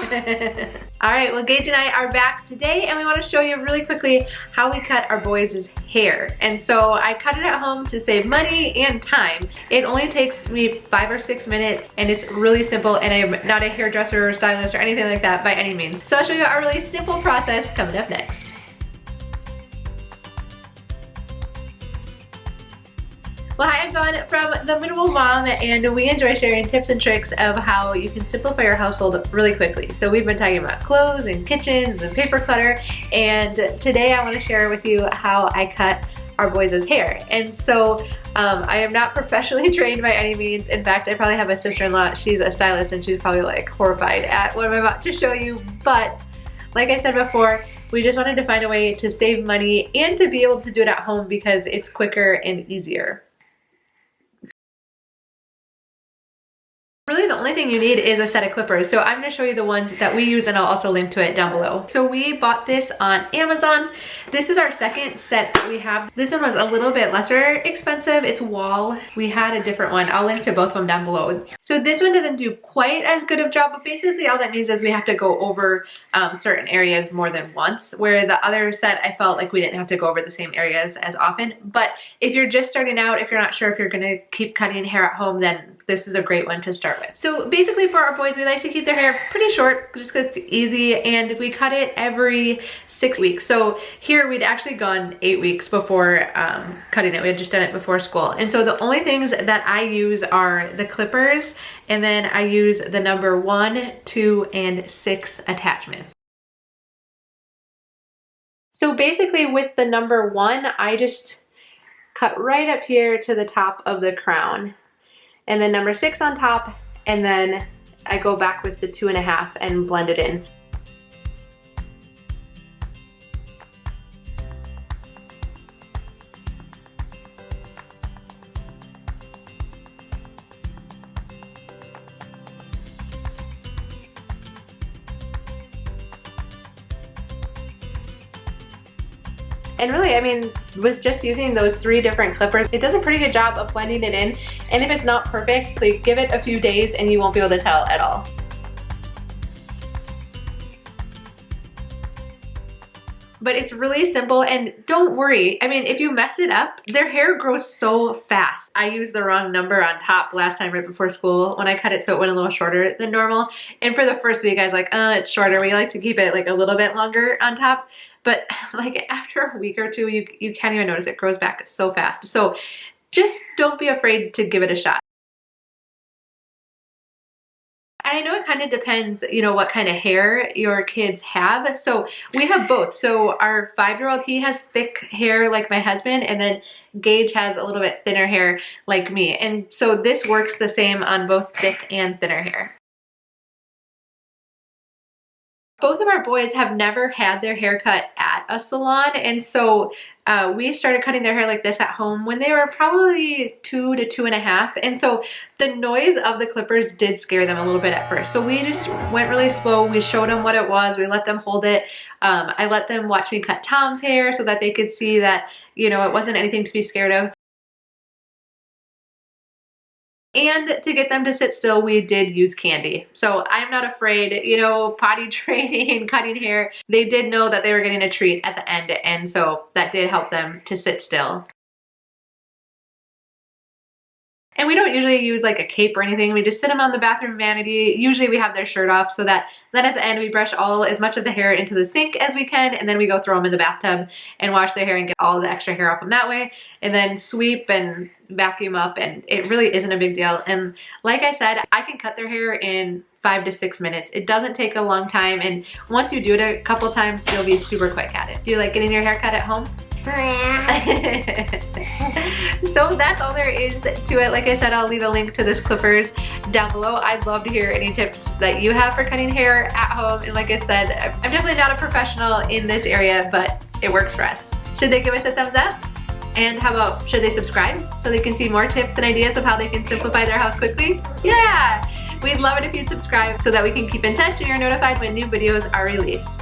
All right, well, Gage and I are back today and we want to show you really quickly how we cut our boys' hair. And so I cut it at home to save money and time. It only takes me 5 or 6 minutes and it's really simple, and I'm not a hairdresser or stylist or anything like that by any means. So I'll show you a really simple process coming up next. Well, hi, I'm Dawn from The Minimal Mom, and we enjoy sharing tips and tricks of how you can simplify your household really quickly. So we've been talking about clothes and kitchens and paper clutter, and today I want to share with you how I cut our boys' hair. And so I am not professionally trained by any means. In fact, I probably have a sister-in-law, she's a stylist, and she's probably like horrified at what I'm about to show you. But like I said before, we just wanted to find a way to save money and to be able to do it at home because it's quicker and easier. Really, the only thing you need is a set of clippers. So I'm going to show you the ones that we use, and I'll also link to it down below. So we bought this on Amazon. This is our second set that we have. This one was a little bit lesser expensive. It's Wahl. We had a different one. I'll link to both of them down below. So this one doesn't do quite as good of a job, but basically all that means is we have to go over certain areas more than once, where the other set I felt like we didn't have to go over the same areas as often. But if you're just starting out, if you're not sure if you're going to keep cutting hair at home, then this is a great one to start with. So basically for our boys, we like to keep their hair pretty short just because it's easy, and we cut it every 6 weeks. So here we'd actually gone 8 weeks before cutting it. We had just done it before school. And so the only things that I use are the clippers, and then I use the number 1, 2, and 6 attachments. So basically with the number 1, I just cut right up here to the top of the crown, and then number 6 on top, and then I go back with the 2.5 and blend it in. And really, I mean, with just using those 3 different clippers, it does a pretty good job of blending it in. And if it's not perfect, like, give it a few days and you won't be able to tell at all. But it's really simple, and don't worry. I mean, if you mess it up, their hair grows so fast. I used the wrong number on top last time right before school when I cut it, so it went a little shorter than normal. And for the first week, I was like, it's shorter. We like to keep it like a little bit longer on top. But like after a week or two, you can't even notice it grows back so fast. So just don't be afraid to give it a shot. I know it kind of depends, you know, what kind of hair your kids have. So we have both. So our 5-year-old, he has thick hair like my husband, and then Gage has a little bit thinner hair like me. And so this works the same on both thick and thinner hair. Both of our boys have never had their hair cut at a salon, and so we started cutting their hair like this at home when they were probably 2 to 2.5, and so the noise of the clippers did scare them a little bit at first. So we just went really slow. We showed them what it was. We let them hold it. I let them watch me cut Tom's hair so that they could see that, you know, it wasn't anything to be scared of. And to get them to sit still, we did use candy. So I'm not afraid, you know, potty training, cutting hair. They did know that they were getting a treat at the end, and so that did help them to sit still. And we don't usually use like a cape or anything. We just sit them on the bathroom vanity. Usually we have their shirt off, so that then at the end we brush as much of the hair into the sink as we can, and then we go throw them in the bathtub and wash their hair and get all the extra hair off them that way, and then sweep and vacuum up, and it really isn't a big deal. And like I said, I can cut their hair in 5 to 6 minutes. It doesn't take a long time, and once you do it a couple times, you'll be super quick at it. Do you like getting your hair cut at home? So that's all there is to it. Like I said, I'll leave a link to this clippers down below. I'd love to hear any tips that you have for cutting hair at home. And like I said, I'm definitely not a professional in this area, but it works for us. Should they give us a thumbs up? And how about, should they subscribe so they can see more tips and ideas of how they can simplify their house quickly? Yeah! We'd love it if you'd subscribe so that we can keep in touch and you're notified when new videos are released.